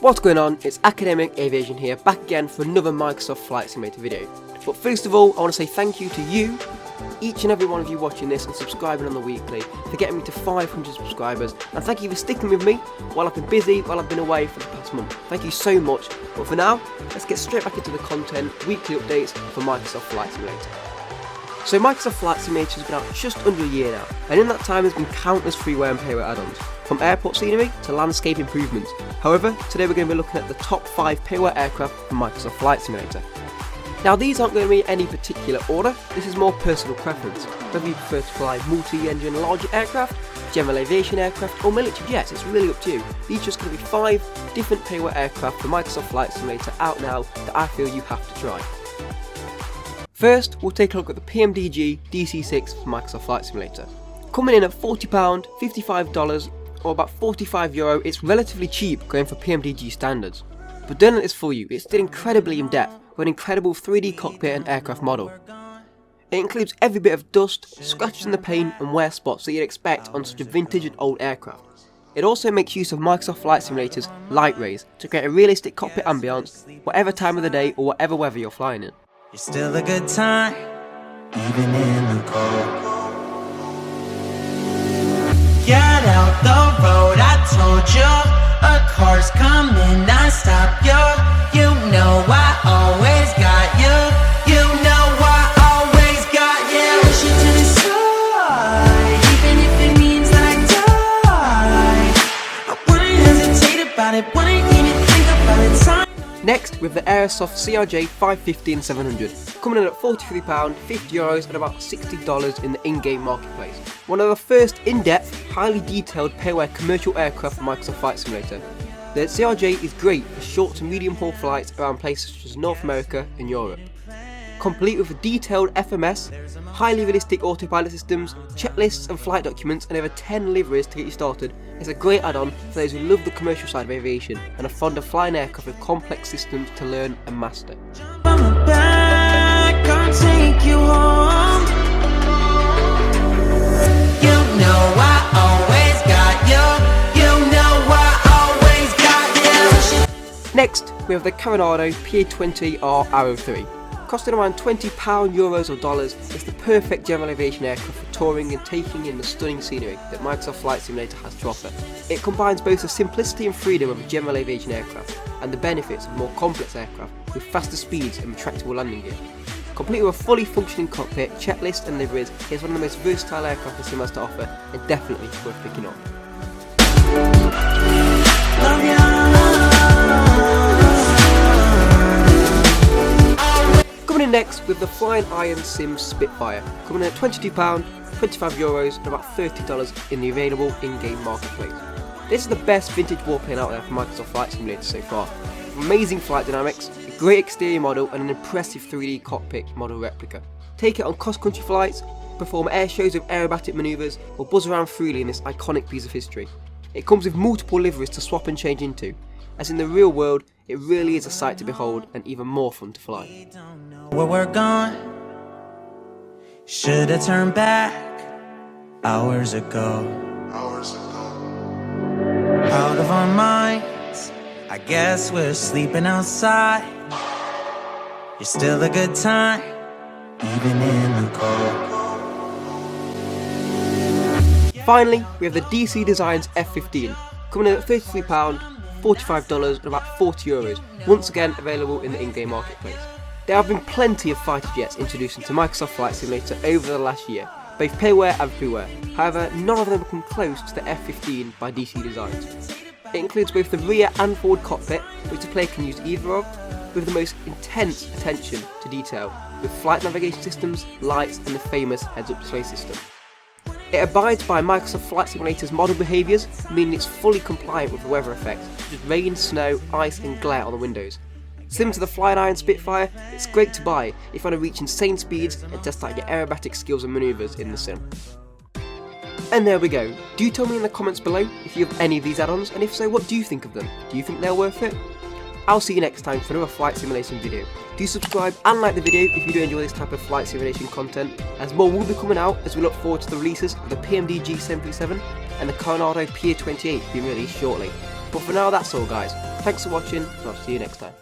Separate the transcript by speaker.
Speaker 1: What's going on? It's Academic Aviation here, back again for another Microsoft Flight Simulator video. But first of all, I want to say thank you to you, each and every one of you watching this and subscribing on the weekly, for getting me to 500 subscribers, and thank you for sticking with me while I've been busy, while I've been away for the past month. Thank you so much, but for now, let's get straight back into the content, weekly updates for Microsoft Flight Simulator. So Microsoft Flight Simulator has been out just under a year now, and in that time there's been countless freeware and payware add-ons, from airport scenery to landscape improvements. However, today we're going to be looking at the top 5 payware aircraft from Microsoft Flight Simulator. Now these aren't going to be in any particular order, this is more personal preference. Whether you prefer to fly multi-engine larger aircraft, general aviation aircraft or military jets, it's really up to you. These are just going to be 5 different payware aircraft for Microsoft Flight Simulator out now that I feel you have to try. First, we'll take a look at the PMDG DC6 for Microsoft Flight Simulator. Coming in at £40, $55 or about €45, it's relatively cheap going for PMDG standards. But don't let this fool you, it's still incredibly in depth with an incredible 3D cockpit and aircraft model. It includes every bit of dust, scratches in the paint and wear spots that you'd expect on such a vintage and old aircraft. It also makes use of Microsoft Flight Simulator's light rays to create a realistic cockpit ambience whatever time of the day or whatever weather you're flying in.
Speaker 2: It's still a good time, even in the cold. Get out the road, I told you. A car's coming, I stop you. You know I always got you. You know I always got you. Push it to the side, even if it means that I die. I wouldn't hesitate about it, wouldn't even think about it. Time.
Speaker 1: Next, with the Airsoft CRJ 515-700, coming in at £43, €50 and about $60 in the in-game marketplace. One of the first in-depth, highly detailed payware commercial aircraft for Microsoft Flight Simulator. The CRJ is great for short to medium haul flights around places such as North America and Europe. Complete with a detailed FMS, highly realistic autopilot systems, checklists and flight documents and over 10 liveries to get you started, it's a great add-on for those who love the commercial side of aviation and are fond of flying aircraft with complex systems to learn and master. Next, we have the Kaminaro PA20 Arrow 3. Costing around £20, euros or dollars, it's the perfect general aviation aircraft for touring and taking in the stunning scenery that Microsoft Flight Simulator has to offer. It combines both the simplicity and freedom of a general aviation aircraft and the benefits of more complex aircraft with faster speeds and retractable landing gear. Complete with a fully functioning cockpit, checklist and liveries, it's one of the most versatile aircraft the sim has to offer and definitely worth picking up. Coming in next with the Flying Iron Sim Spitfire, coming in at £22, €25 and about $30 in the available in-game marketplace. This is the best vintage warplane out there for Microsoft Flight Simulator so far. Amazing flight dynamics, a great exterior model and an impressive 3D cockpit model replica. Take it on cross-country flights, perform air shows with aerobatic manoeuvres or buzz around freely in this iconic piece of history. It comes with multiple liveries to swap and change into. As in the real world, it really is a sight to behold and even more fun to fly.
Speaker 2: Where we're gone, should've turned back hours ago. Out of our minds, I guess we're sleeping outside. You're still a good time, even in the cold.
Speaker 1: Finally, we have the DC Designs F15, coming in at £33, $45 and about €40, once again available in the in-game marketplace. There have been plenty of fighter jets introduced into Microsoft Flight Simulator over the last year, both payware and freeware. However, none of them come close to the F15 by DC Designs. It includes both the rear and forward cockpit, which the player can use either of, with the most intense attention to detail, with flight navigation systems, lights and the famous heads-up display system. It abides by Microsoft Flight Simulator's model behaviours, meaning it's fully compliant with weather effects such as rain, snow, ice and glare on the windows. Similar to the Flying Iron Spitfire, it's great to buy if you want to reach insane speeds and test out your aerobatic skills and manoeuvres in the sim. And there we go. Do tell me in the comments below if you have any of these add-ons, and if so, what do you think of them? Do you think they're worth it? I'll see you next time for another flight simulation video. Do subscribe and like the video if you do enjoy this type of flight simulation content, as more will be coming out as we look forward to the releases of the PMDG 737 and the Kaminaro PA20 being released shortly. But for now, that's all guys. Thanks for watching, and I'll see you next time.